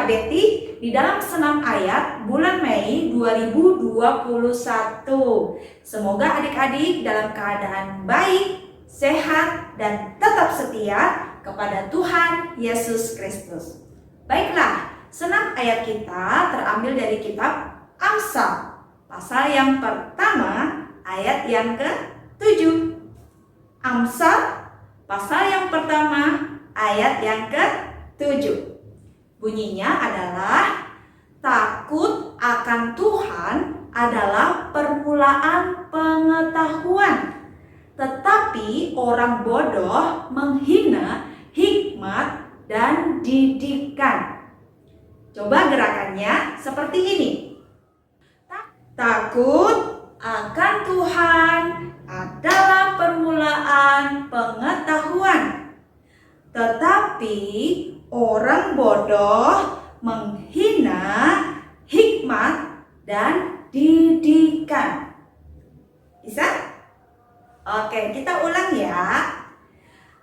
Kak Betty di dalam senam ayat bulan Mei 2021. Semoga adik-adik dalam keadaan baik, sehat, dan tetap setia kepada Tuhan Yesus Kristus. Baiklah, senam ayat kita terambil dari kitab Amsal, pasal yang pertama, ayat yang ke-7. Amsal, pasal yang pertama, ayat yang ke-7. Bunyinya adalah, takut akan Tuhan adalah permulaan pengetahuan, tetapi orang bodoh menghina hikmat dan didikan. Coba gerakannya seperti ini. Takut akan Tuhan adalah permulaan pengetahuan, tetapi orang bodoh menghina hikmat dan didikan. Bisa? Oke, kita ulang ya.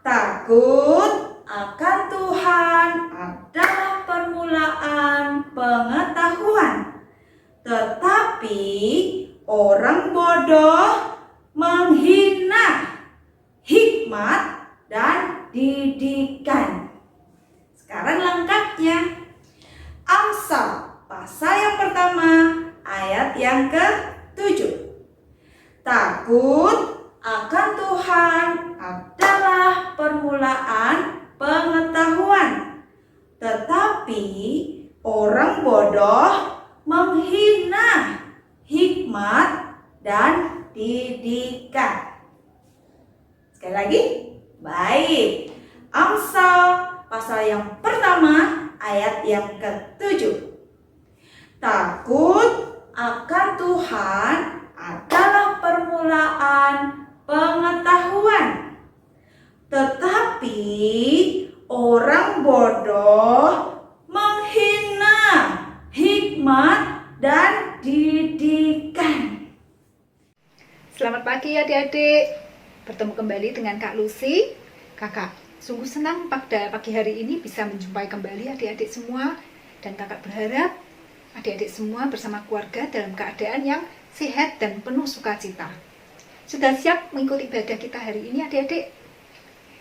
Takut akan Tuhan adalah permulaan pengetahuan, tetapi orang bodoh menghina hikmat dan didikan. Sekarang lengkapnya. Amsal, pasal yang pertama, ayat yang ke-7. Takut akan Tuhan adalah permulaan pengetahuan, tetapi orang bodoh menghina hikmat dan didikan. Sekali lagi. Baik. Amsal pasal yang pertama, ayat yang ke-7. Takut akan Tuhan adalah permulaan pengetahuan, tetapi orang bodoh menghina hikmat dan didikan. Selamat pagi adik-adik. Bertemu kembali dengan Kak Lucy. Kakak sungguh senang pada pagi hari ini bisa menjumpai kembali adik-adik semua. Dan kakak berharap adik-adik semua bersama keluarga dalam keadaan yang sehat dan penuh sukacita. Sudah siap mengikuti ibadah kita hari ini adik-adik?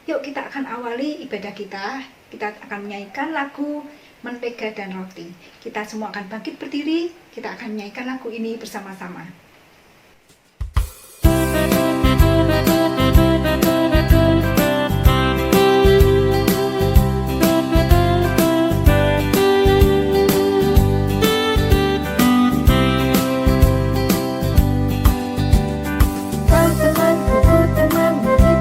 Yuk kita akan awali ibadah kita. Kita akan menyanyikan lagu Mentega dan Roti. Kita semua akan bangkit berdiri. Kita akan menyanyikan lagu ini bersama-sama. Dengan roti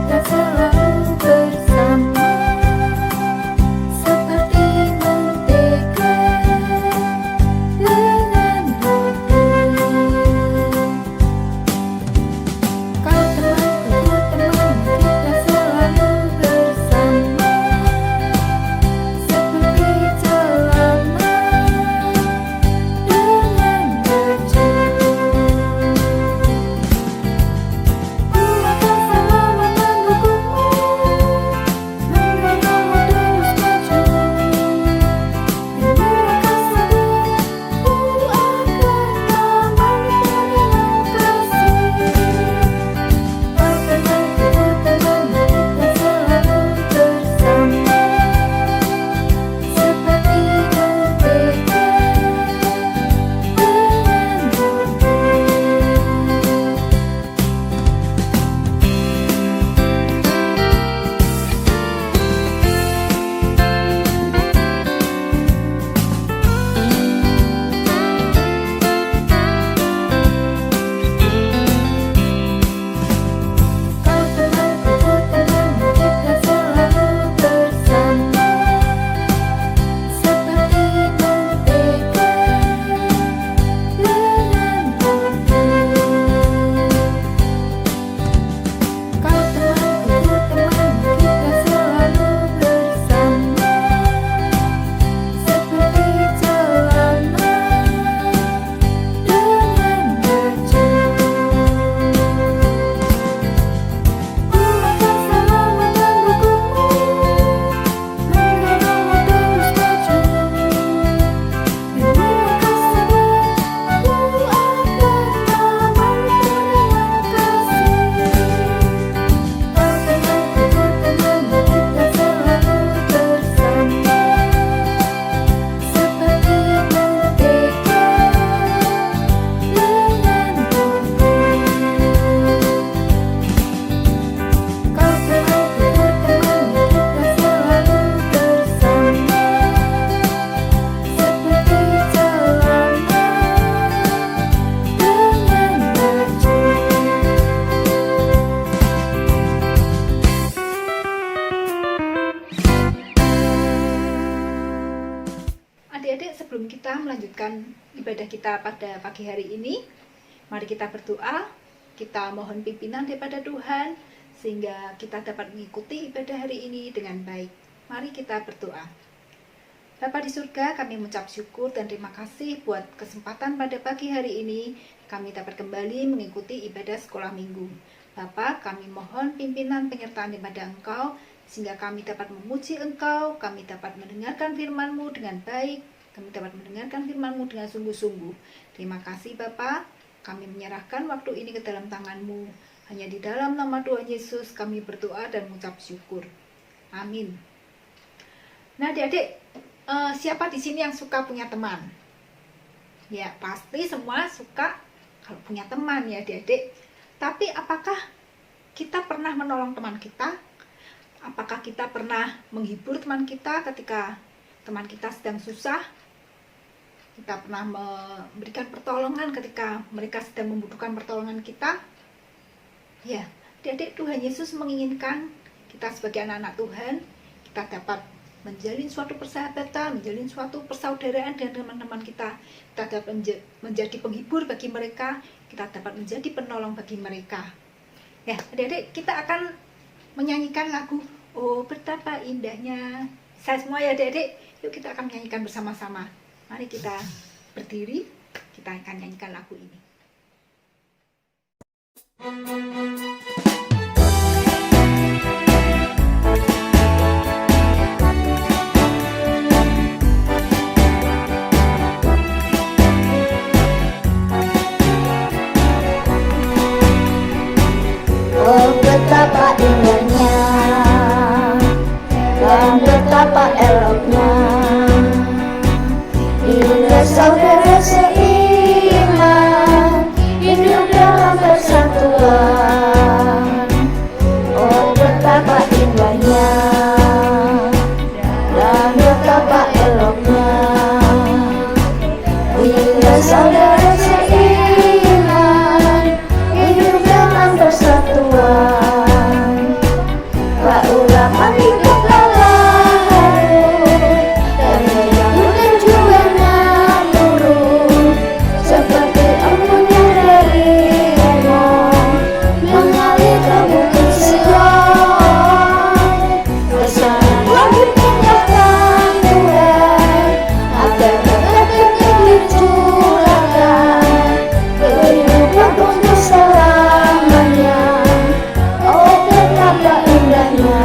sebelum kita melanjutkan ibadah kita pada pagi hari ini, mari kita berdoa, kita mohon pimpinan daripada Tuhan, sehingga kita dapat mengikuti ibadah hari ini dengan baik. Mari kita berdoa. Bapa di surga, kami mengucap syukur dan terima kasih buat kesempatan pada pagi hari ini, kami dapat kembali mengikuti ibadah sekolah minggu. Bapa, kami mohon pimpinan penyertaan daripada Engkau, sehingga kami dapat memuji Engkau, kami dapat mendengarkan firman-Mu dengan baik, kami dapat mendengarkan firman-Mu dengan sungguh-sungguh. Terima kasih Bapa, kami menyerahkan waktu ini ke dalam tangan-Mu. Hanya di dalam nama Tuhan Yesus kami berdoa dan mengucap syukur. Amin. Nah adik-adik, siapa di sini yang suka punya teman? Ya pasti semua suka kalau punya teman ya adik-adik. Tapi apakah kita pernah menolong teman kita? Apakah kita pernah menghibur teman kita ketika teman kita sedang susah? Kita pernah memberikan pertolongan ketika mereka sedang membutuhkan pertolongan kita? Ya, adik-adik, Tuhan Yesus menginginkan kita sebagai anak-anak Tuhan, kita dapat menjalin suatu persahabatan, menjalin suatu persaudaraan dengan teman-teman kita. Kita dapat menjadi penghibur bagi mereka, kita dapat menjadi penolong bagi mereka. Ya, adik-adik, kita akan menyanyikan lagu "Oh Betapa Indahnya". Saya semua ya adik-adik, yuk kita akan menyanyikan bersama-sama. Mari kita berdiri, kita akan nyanyikan lagu ini. Oh betapa indahnya dan betapa eloknya bila saudara seiman hidup dalam persatuan. Oh betapa indahnya dan betapa eloknya bila saudara seiman hidup dalam persatuan. Keulapan hidup lelah dan menyambutkan juana turun seperti embunnya dari lemong mengalir ke bukit Sion. Bersama dipindahkan Tuhan agar berkat dicurahkan kehidupan untuk selamanya. Oh betapa indahnya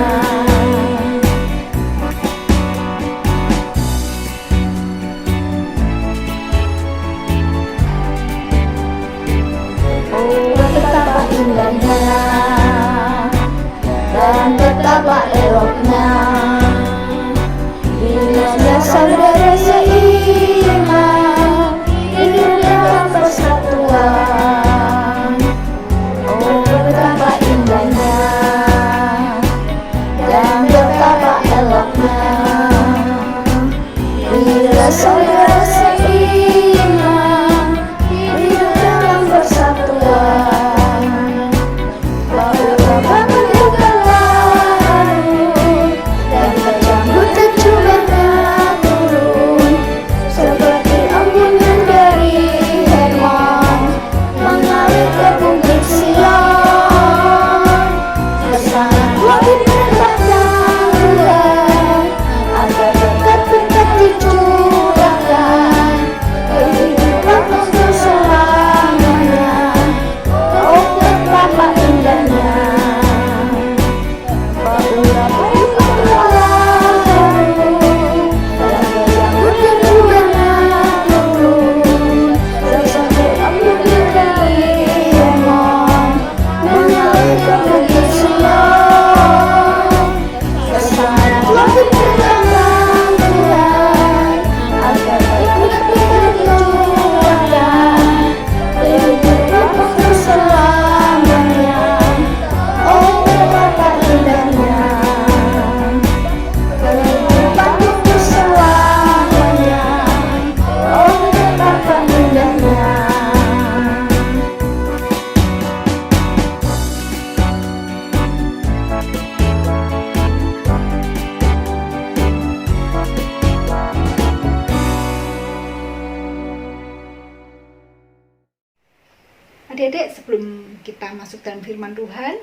sebelum kita masuk dalam firman Tuhan,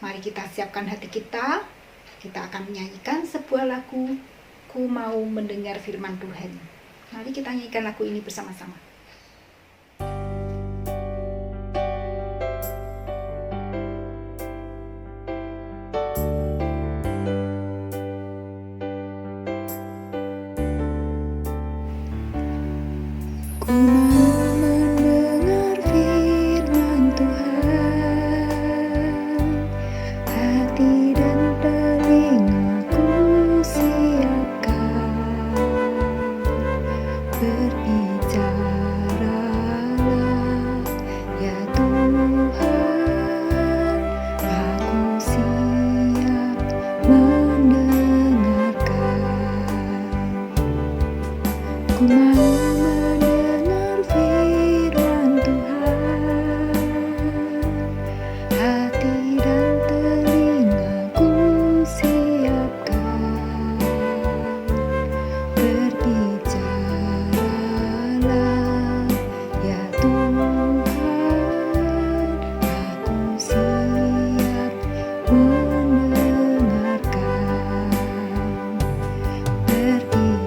mari kita siapkan hati kita. Kita akan menyanyikan sebuah lagu, Ku Mau Mendengar Firman Tuhan. Mari kita nyanyikan lagu ini bersama-sama. Ku mau mendengar firman Tuhan, hati dan telingaku siapkan. Berbicaralah ya Tuhan, aku siap mendengarkan. Ku mau mendengar firman Tuhan, hati dan telingaku siapkan. Berbicaralah ya Tuhan, aku siap mendengarkan. Berbicaralah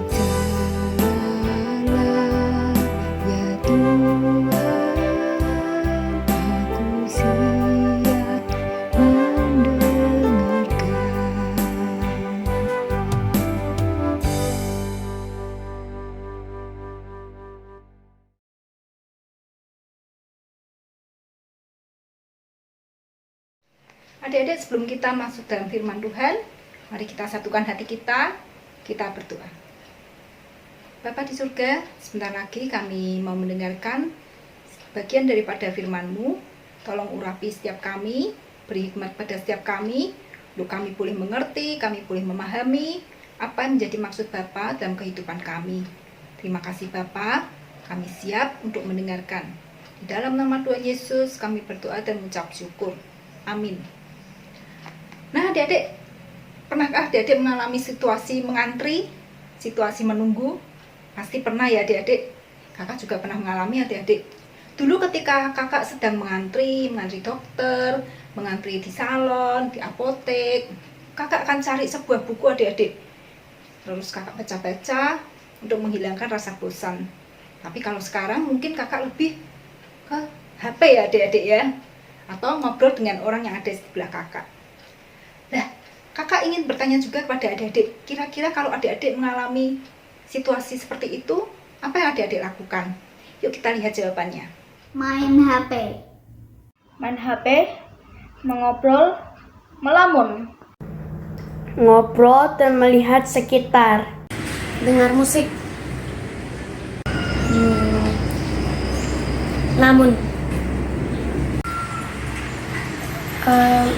ya Tuhan, aku siap mendengarkan. Adik-adik, sebelum kita masuk dalam firman Tuhan, mari kita satukan hati kita berdoa. Bapa di surga, sebentar lagi kami mau mendengarkan bagian daripada firman-Mu. Tolong urapi setiap kami, beri hikmat pada setiap kami, untuk kami boleh mengerti, kami boleh memahami apa yang menjadi maksud Bapa dalam kehidupan kami. Terima kasih Bapa, kami siap untuk mendengarkan. Di dalam nama Tuhan Yesus kami berdoa dan mengucap syukur. Amin. Nah adik-adik, pernahkah adik-adik mengalami situasi mengantri, situasi menunggu? Pasti pernah ya adik-adik. Kakak juga pernah mengalami adik-adik. Dulu ketika kakak sedang mengantri dokter, mengantri di salon, di apotek, kakak akan cari sebuah buku adik-adik. Terus kakak baca-baca untuk menghilangkan rasa bosan. Tapi kalau sekarang mungkin kakak lebih ke HP ya adik-adik ya. Atau ngobrol dengan orang yang ada di sebelah kakak. Nah, kakak ingin bertanya juga kepada adik-adik, kira-kira kalau adik-adik mengalami situasi seperti itu, apa yang adik-adik lakukan? Yuk kita lihat jawabannya. Main HP. Main HP, mengobrol, melamun. Ngobrol dan melihat sekitar. Dengar musik. Namun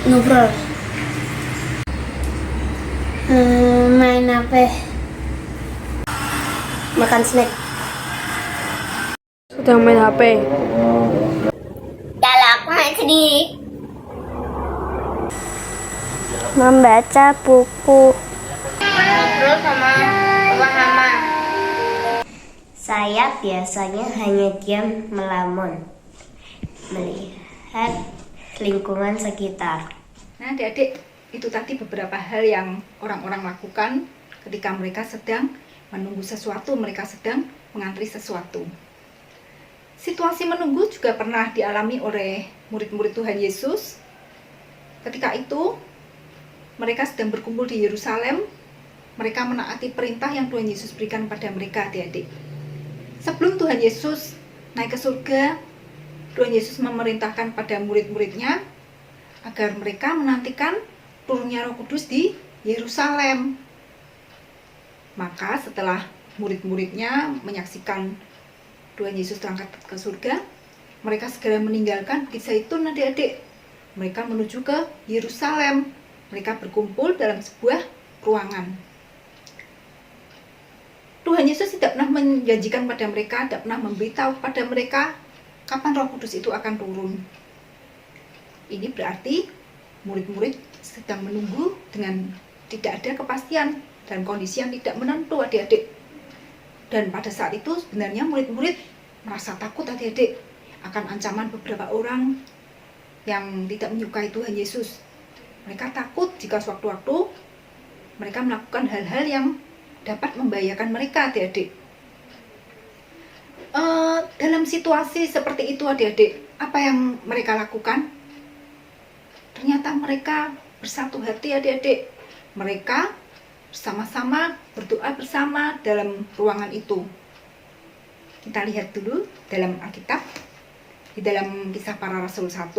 ngobrol. Main HP. Makan snack. Sedang main HP. Kalau aku main sendiri. Membaca buku. Ngobrol sama mama. Saya biasanya hanya diam melamun, melihat lingkungan sekitar. Nah adik-adik, itu tadi beberapa hal yang orang-orang lakukan ketika mereka sedang menunggu sesuatu, mereka sedang mengantri sesuatu. Situasi menunggu juga pernah dialami oleh murid-murid Tuhan Yesus. Ketika itu, mereka sedang berkumpul di Yerusalem. Mereka menaati perintah yang Tuhan Yesus berikan pada mereka, adik-adik. Sebelum Tuhan Yesus naik ke surga, Tuhan Yesus memerintahkan pada murid-muridnya agar mereka menantikan turunnya Roh Kudus di Yerusalem. Maka setelah murid-muridnya menyaksikan Tuhan Yesus terangkat ke surga, mereka segera meninggalkan Bukit Zaitun, adik-adik. Mereka menuju ke Yerusalem. Mereka berkumpul dalam sebuah ruangan. Tuhan Yesus tidak pernah menjanjikan pada mereka, tidak pernah memberitahu pada mereka kapan Roh Kudus itu akan turun. Ini berarti murid-murid sedang menunggu dengan tidak ada kepastian dan kondisi yang tidak menentu, adik-adik. Dan pada saat itu sebenarnya murid-murid merasa takut, adik-adik, akan ancaman beberapa orang yang tidak menyukai Tuhan Yesus. Mereka takut jika sewaktu-waktu mereka melakukan hal-hal yang dapat membahayakan mereka, adik-adik. Dalam situasi seperti itu, adik-adik, apa yang mereka lakukan? Ternyata mereka bersatu hati, adik-adik. Mereka bersama-sama berdoa bersama dalam ruangan itu. Kita lihat dulu dalam Alkitab, di dalam Kisah Para Rasul 1,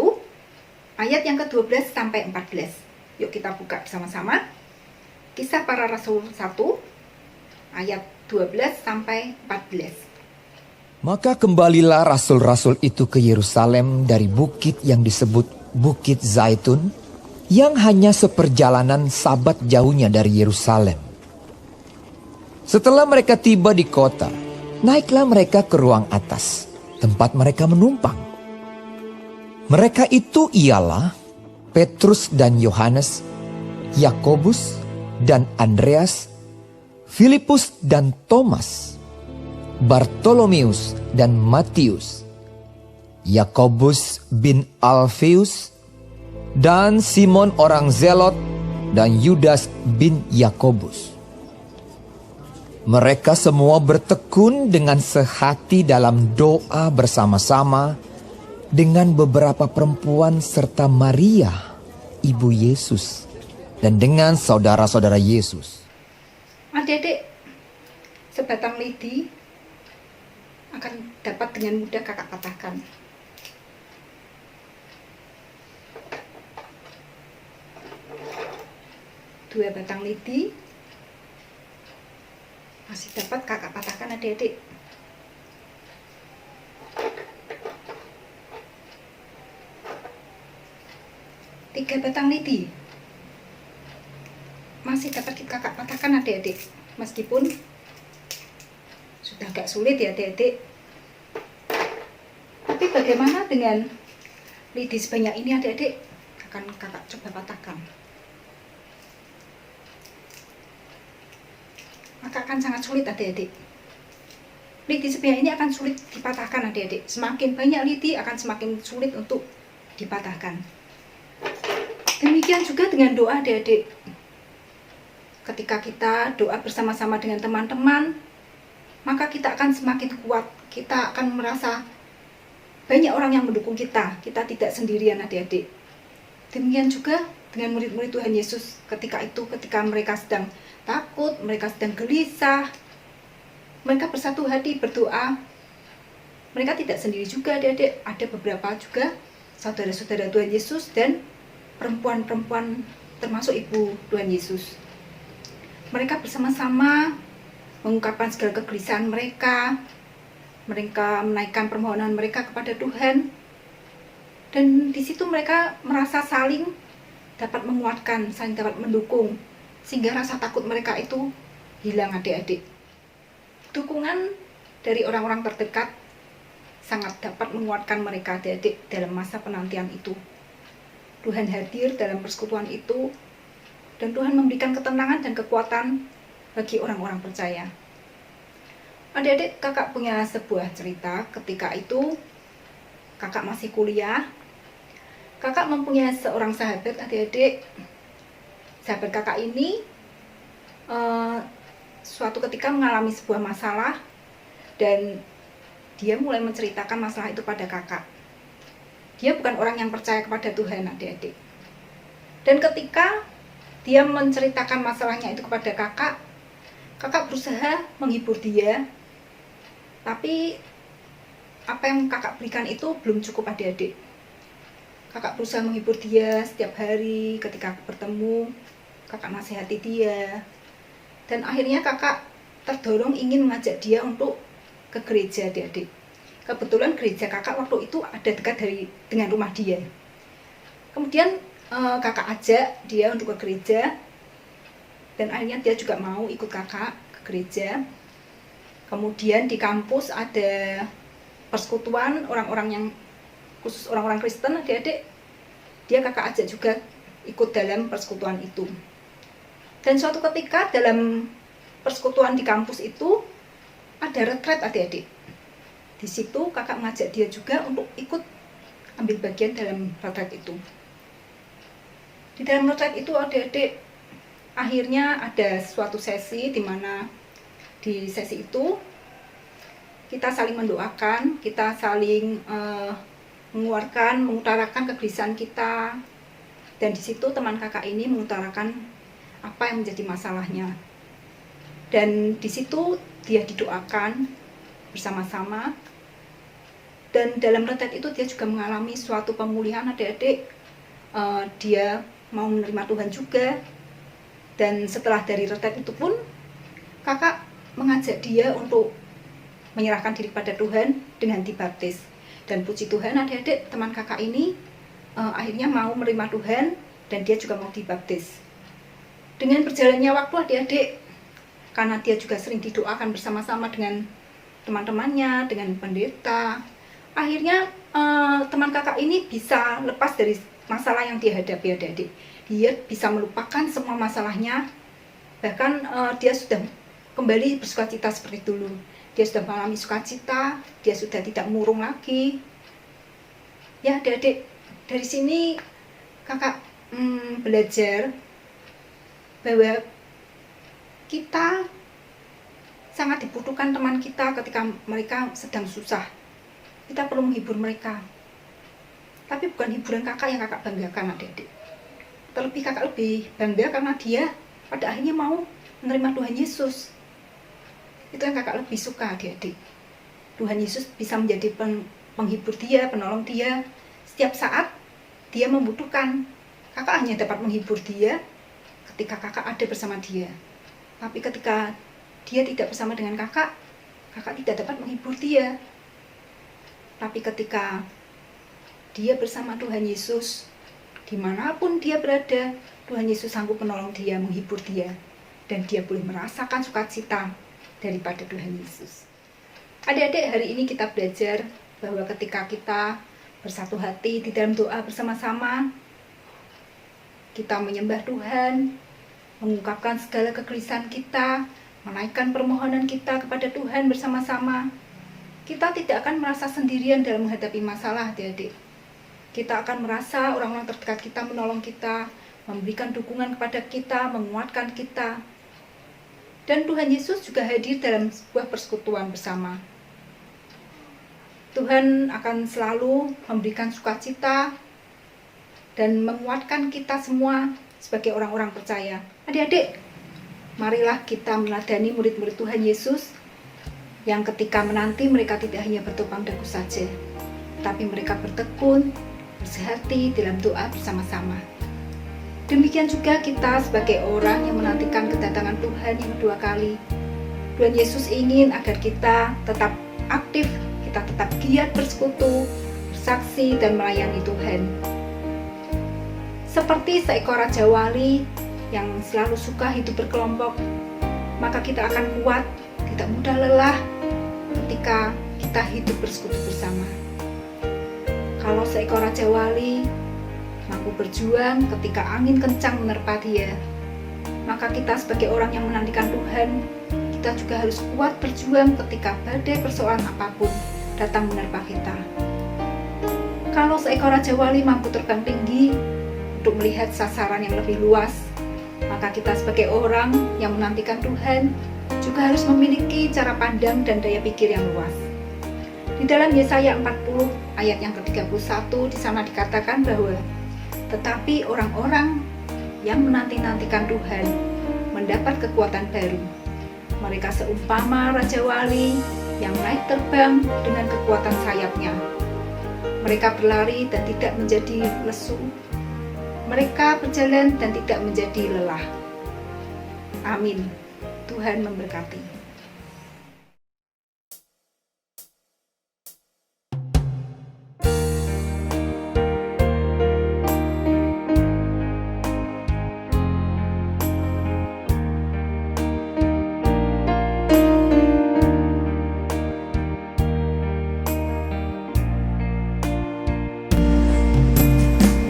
ayat yang ke-12 sampai 14. Yuk kita buka bersama-sama. Kisah Para Rasul 1, ayat 12 sampai 14. Maka kembalilah rasul-rasul itu ke Yerusalem dari bukit yang disebut Bukit Zaitun, yang hanya seperjalanan sabat jauhnya dari Yerusalem. Setelah mereka tiba di kota, naiklah mereka ke ruang atas, tempat mereka menumpang. Mereka itu ialah Petrus dan Yohanes, Yakobus dan Andreas, Filipus dan Thomas, Bartolomeus dan Matius, Yakobus bin Alfeus, dan Simon orang Zelot, dan Yudas bin Yakobus. Mereka semua bertekun dengan sehati dalam doa bersama-sama dengan beberapa perempuan serta Maria, ibu Yesus, dan dengan saudara-saudara Yesus. Adik-adik, sebatang lidi akan dapat dengan mudah kakak patahkan. Dua batang lidi masih dapat kakak patahkan, adik-adik. Tiga batang lidi masih dapat kakak patahkan, adik-adik. Meskipun sudah agak sulit ya, adik-adik. Tapi bagaimana dengan lidi sebanyak ini, adik-adik? Akan kakak coba patahkan. Maka akan sangat sulit, adik-adik. Lidi sebanyak ini akan sulit dipatahkan, adik-adik. Semakin banyak lidi akan semakin sulit untuk dipatahkan. Demikian juga dengan doa, adik-adik. Ketika kita doa bersama-sama dengan teman-teman, maka kita akan semakin kuat. Kita akan merasa banyak orang yang mendukung kita. Kita tidak sendirian, adik-adik. Demikian juga dengan murid-murid Tuhan Yesus ketika mereka sedang takut, mereka sedang gelisah, mereka bersatu hati berdoa. Mereka tidak sendiri juga, adik-adik. Ada beberapa juga saudara-saudara Tuhan Yesus dan perempuan-perempuan termasuk ibu Tuhan Yesus. Mereka bersama-sama mengungkapkan segala kegelisahan mereka. Mereka menaikkan permohonan mereka kepada Tuhan. Dan di situ mereka merasa saling dapat menguatkan, saling dapat mendukung. Sehingga rasa takut mereka itu hilang, adik-adik. Dukungan dari orang-orang terdekat sangat dapat menguatkan mereka, adik-adik, dalam masa penantian itu. Tuhan hadir dalam persekutuan itu, dan Tuhan memberikan ketenangan dan kekuatan bagi orang-orang percaya. Adik-adik, kakak punya sebuah cerita. Ketika itu kakak masih kuliah. Kakak mempunyai seorang sahabat, adik-adik. Sahabat kakak ini suatu ketika mengalami sebuah masalah, dan dia mulai menceritakan masalah itu pada kakak. Dia bukan orang yang percaya kepada Tuhan, adik-adik. Dan ketika dia menceritakan masalahnya itu kepada kakak, kakak berusaha menghibur dia. Tapi apa yang kakak berikan itu belum cukup, adik-adik. Kakak berusaha menghibur dia setiap hari. Ketika bertemu, kakak nasihati dia. Dan akhirnya kakak terdorong ingin mengajak dia untuk ke gereja, adik-adik. Kebetulan gereja kakak waktu itu ada dekat dengan rumah dia. Kemudian kakak ajak dia untuk ke gereja. Dan akhirnya dia juga mau ikut kakak ke gereja. Kemudian di kampus ada persekutuan orang-orang yang khusus orang-orang Kristen, adik-adik. Dia kakak ajak juga ikut dalam persekutuan itu. Dan suatu ketika dalam persekutuan di kampus itu ada retret, adik-adik. Di situ kakak mengajak dia juga untuk ikut ambil bagian dalam retret itu. Di dalam retret itu adik-adik akhirnya ada suatu sesi di mana di sesi itu kita saling mendoakan, kita saling mengutarakan kegelisahan kita, dan di situ teman kakak ini mengutarakan apa yang menjadi masalahnya, dan di situ dia didoakan bersama-sama. Dan dalam retret itu dia juga mengalami suatu pemulihan adik-adik. Dia mau menerima Tuhan juga. Dan setelah dari retret itu pun kakak mengajak dia untuk menyerahkan diri pada Tuhan dengan dibaptis. Dan puji Tuhan adik-adik, teman kakak ini akhirnya mau menerima Tuhan dan dia juga mau dibaptis. Dengan berjalannya waktu adik-adik, karena dia juga sering didoakan bersama-sama dengan teman-temannya, dengan pendeta, akhirnya teman kakak ini bisa lepas dari masalah yang dia hadapi adik-adik. Dia bisa melupakan semua masalahnya, bahkan dia sudah kembali bersukacita seperti dulu. Dia sudah mengalami sukacita, dia sudah tidak murung lagi. Ya adik-adik, dari sini kakak belajar bahwa kita sangat dibutuhkan teman kita ketika mereka sedang susah. Kita perlu menghibur mereka. Tapi bukan hiburan kakak yang kakak banggakan adik-adik. Terlebih kakak lebih bangga karena dia pada akhirnya mau menerima Tuhan Yesus. Itu yang kakak lebih suka adik-adik. Tuhan Yesus bisa menjadi penghibur dia, penolong dia. Setiap saat dia membutuhkan. Kakak hanya dapat menghibur dia ketika kakak ada bersama dia. Tapi ketika dia tidak bersama dengan kakak, kakak tidak dapat menghibur dia. Tapi ketika dia bersama Tuhan Yesus, dimanapun dia berada, Tuhan Yesus sanggup menolong dia, menghibur dia, dan dia boleh merasakan sukacita daripada Tuhan Yesus. Adik-adik, hari ini kita belajar bahwa ketika kita bersatu hati di dalam doa bersama-sama, kita menyembah Tuhan, mengungkapkan segala kegelisahan kita, menaikkan permohonan kita kepada Tuhan bersama-sama, kita tidak akan merasa sendirian dalam menghadapi masalah adik-adik. Kita akan merasa orang-orang terdekat kita menolong kita, memberikan dukungan kepada kita, menguatkan kita. Dan Tuhan Yesus juga hadir dalam sebuah persekutuan bersama. Tuhan akan selalu memberikan sukacita dan menguatkan kita semua sebagai orang-orang percaya. Adik-adik, marilah kita meneladani murid-murid Tuhan Yesus yang ketika menanti mereka tidak hanya bertopang dagu saja, tapi mereka bertekun, bersehati dalam doa bersama-sama. Demikian juga kita sebagai orang yang menantikan kedatangan Tuhan yang kedua kali. Tuhan Yesus ingin agar kita tetap aktif, kita tetap giat bersekutu, bersaksi dan melayani Tuhan. Seperti seekor raja wali yang selalu suka hidup berkelompok, maka kita akan kuat, tidak mudah lelah ketika kita hidup bersekutu bersama. Kalau seekor raja wali mampu berjuang ketika angin kencang menerpa dia, maka kita sebagai orang yang menantikan Tuhan, kita juga harus kuat berjuang ketika badai persoalan apapun datang menerpa kita. Kalau seekor raja wali mampu terbang tinggi untuk melihat sasaran yang lebih luas, maka kita sebagai orang yang menantikan Tuhan juga harus memiliki cara pandang dan daya pikir yang luas. Di dalam Yesaya 40 ayat yang ke-31 di sana dikatakan bahwa tetapi orang-orang yang menanti-nantikan Tuhan mendapat kekuatan baru. Mereka seumpama raja wali yang naik terbang dengan kekuatan sayapnya. Mereka berlari dan tidak menjadi lesu. Mereka berjalan dan tidak menjadi lelah. Amin. Tuhan memberkati.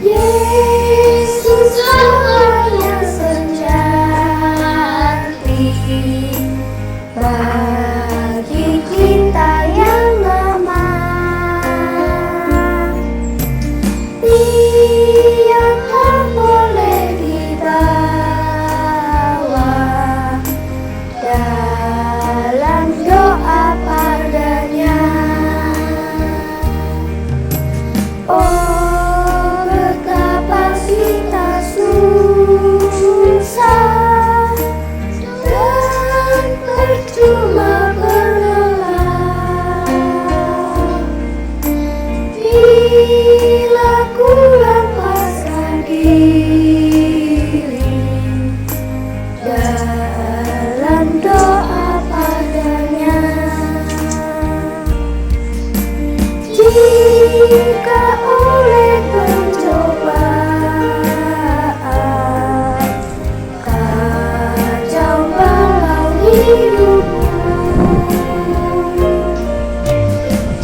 Yesus Allah yang sejati, dalam doa padanya. Jika oleh pencobaan kacau balau hidupmu,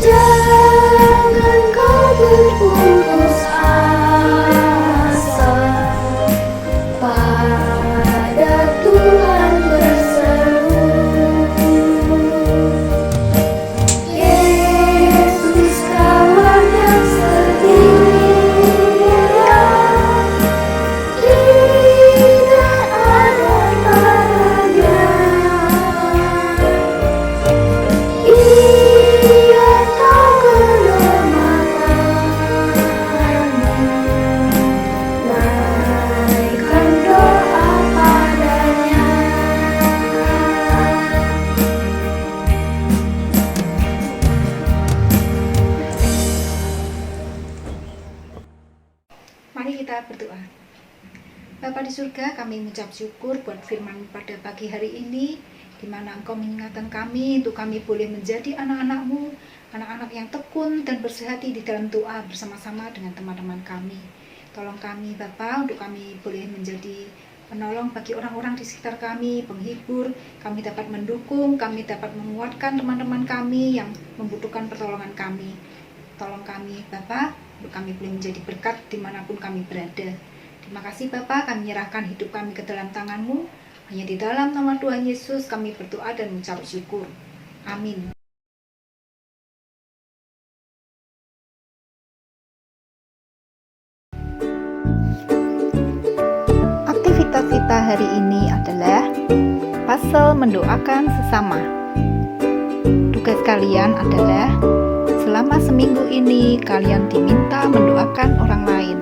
jangan kau berputus asa, pada Tuhan berseru. Yesus kawan yang setia, tidak ada tandanya. Ia tahu kelemahanmu, naikkan doa padanya. Mari kita berdoa. Bapa di surga, kami mengucap syukur buat firman pada pagi hari ini, di mana Engkau mengingatkan kami untuk kami boleh menjadi anak-anak-Mu, anak-anak yang tekun dan bersehati di dalam doa bersama-sama dengan teman-teman kami. Tolong kami Bapa, untuk kami boleh menjadi penolong bagi orang-orang di sekitar kami, penghibur, kami dapat mendukung, kami dapat menguatkan teman-teman kami yang membutuhkan pertolongan kami. Tolong kami Bapa, untuk kami boleh menjadi berkat dimanapun kami berada. Terima kasih Bapa, kami menyerahkan hidup kami ke dalam tangan-Mu. Hanya di dalam nama Tuhan Yesus kami berdoa dan mengucap syukur. Amin. Aktivitas kita hari ini adalah puzzle mendoakan sesama. Tugas kalian adalah selama seminggu ini kalian diminta mendoakan orang lain.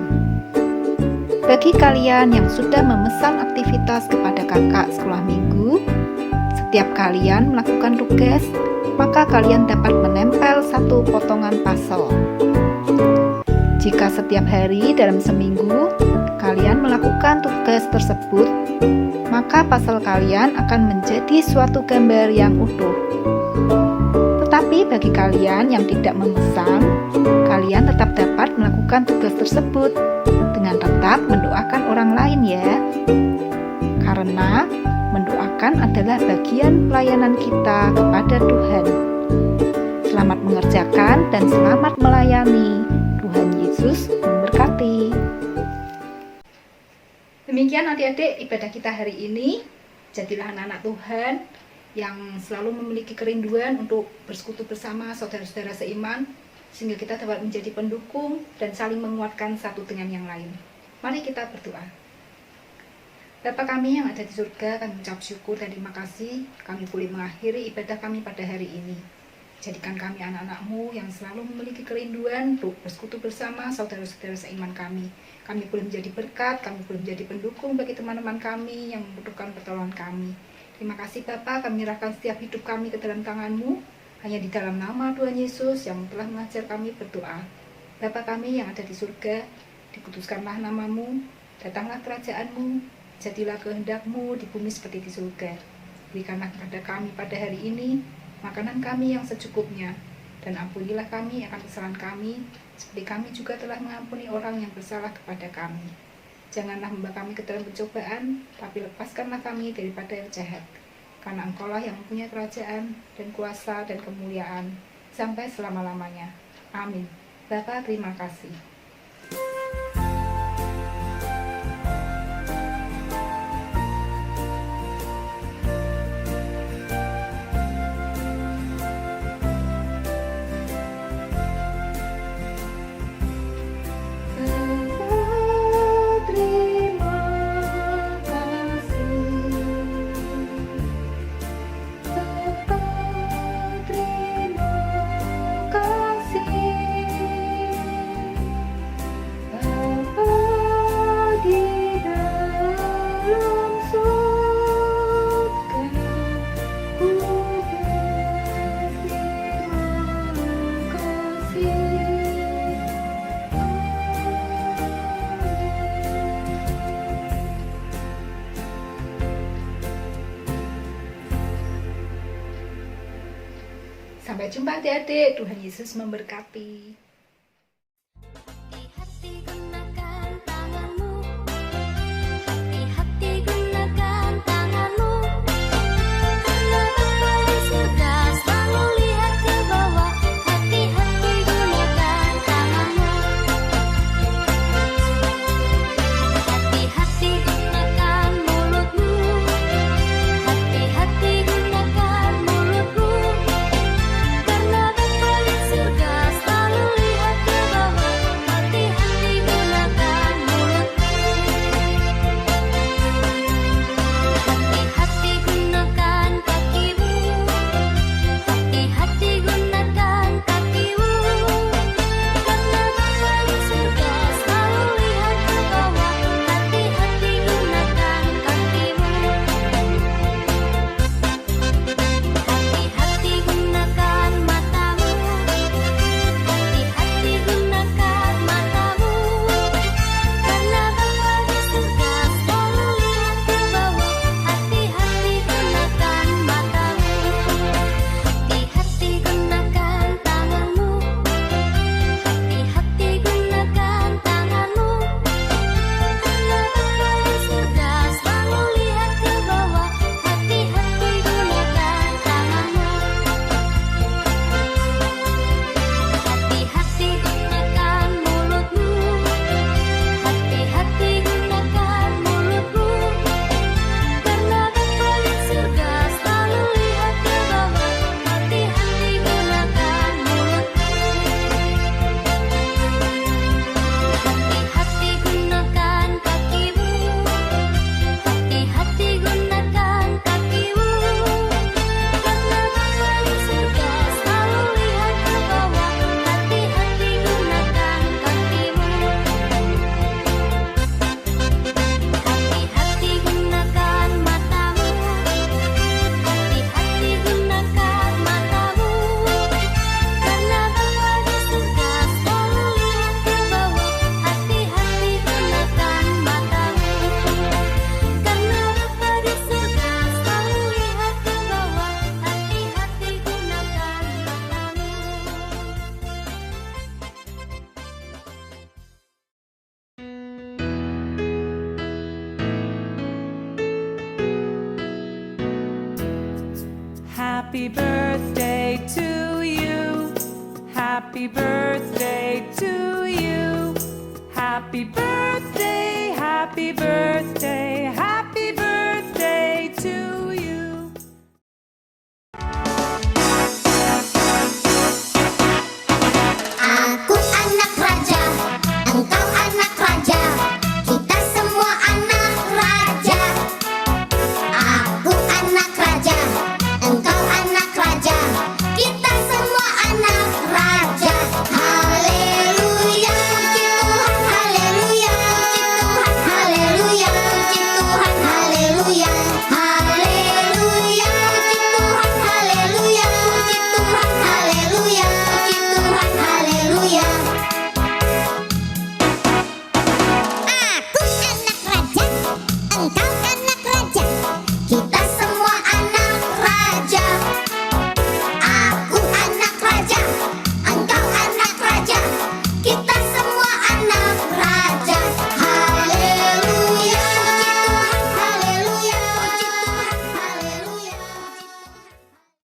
Bagi kalian yang sudah memesan aktivitas kepada kakak sekolah minggu, setiap kalian melakukan tugas, maka kalian dapat menempel satu potongan puzzle. Jika setiap hari dalam seminggu kalian melakukan tugas tersebut, maka puzzle kalian akan menjadi suatu gambar yang utuh. Tetapi bagi kalian yang tidak memesan, kalian tetap dapat melakukan tugas tersebut dengan tetap mendoakan orang lain ya. Karena mendoakan adalah bagian pelayanan kita kepada Tuhan. Selamat mengerjakan dan selamat melayani. Tuhan Yesus memberkati. Demikian adik-adik ibadah kita hari ini. Jadilah anak-anak Tuhan yang selalu memiliki kerinduan untuk bersekutu bersama saudara-saudara seiman, sehingga kita dapat menjadi pendukung dan saling menguatkan satu dengan yang lain. Mari kita berdoa. Bapa kami yang ada di surga, kami mengucap syukur dan terima kasih kami boleh mengakhiri ibadah kami pada hari ini. Jadikan kami anak-anak-Mu yang selalu memiliki kerinduan untuk bersekutu bersama saudara-saudara seiman kami. Kami boleh menjadi berkat, kami boleh menjadi pendukung bagi teman-teman kami yang membutuhkan pertolongan kami. Terima kasih Bapa, kami menyerahkan setiap hidup kami ke dalam tangan-Mu, hanya di dalam nama Tuhan Yesus yang telah mengajar kami berdoa. Bapa kami yang ada di surga, dikuduskanlah nama-Mu, datanglah kerajaan-Mu, jadilah kehendak-Mu di bumi seperti di surga. Berikanlah kepada kami pada hari ini makanan kami yang secukupnya, dan ampunilah kami akan kesalahan kami, seperti kami juga telah mengampuni orang yang bersalah kepada kami. Janganlah membawa kami ke dalam pencobaan, tapi lepaskanlah kami daripada yang jahat. Karena Engkaulah yang mempunyai kerajaan, dan kuasa, dan kemuliaan, sampai selama-lamanya. Amin. Bapa, terima kasih. Sampai jumpa adik-adik. Tuhan Yesus memberkati. Hati-hati gunakan tanganmu, hati-hati gunakan tanganmu, karena Bapa di surga selalu lihat ke bawah. Hati-hati gunakan tanganmu, hati-hati gunakan mulutmu, hati-hati gunakan mulutmu, karena Bapa di surga selalu lihat ke bawah. Hati-hati gunakan mulutmu, hati-hati gunakan kakimu, hati-hati gunakan kakimu, karena Bapa di surga selalu lihat ke bawah. Hati-hati gunakan kakimu, hati-hati gunakan matamu, hati-hati gunakan matamu, karena Bapa di surga selalu lihat ke bawah. Hati-hati gunakan matamu, hati-hati gunakan tanganmu, hati-hati gunakan tanganmu, karena Bapa di surga selalu lihat ke bawah. Hati-hati gunakan tanganmu, hati-hati gunakan mulutmu, hati-hati gunakan mulutmu, karena Bapa di surga selalu lihat ke bawah. Hati-hati gunakan mulutmu, hati-hati gunakan kakimu, hati-hati gunakan kakimu, karena Bapa di surga selalu lihat ke bawah. Hati-hati gunakan kakimu, hati-hati gunakan matamu, hati-hati gunakan matamu, karena Bapa di surga selalu lihat ke bawah. Hati-hati gunakan matamu, karena Bapa di surga selalu lihat ke bawah. Hati-hati gunakan Happy birthday to you. Happy birthday to you. Happy birthday, happy birthday, happy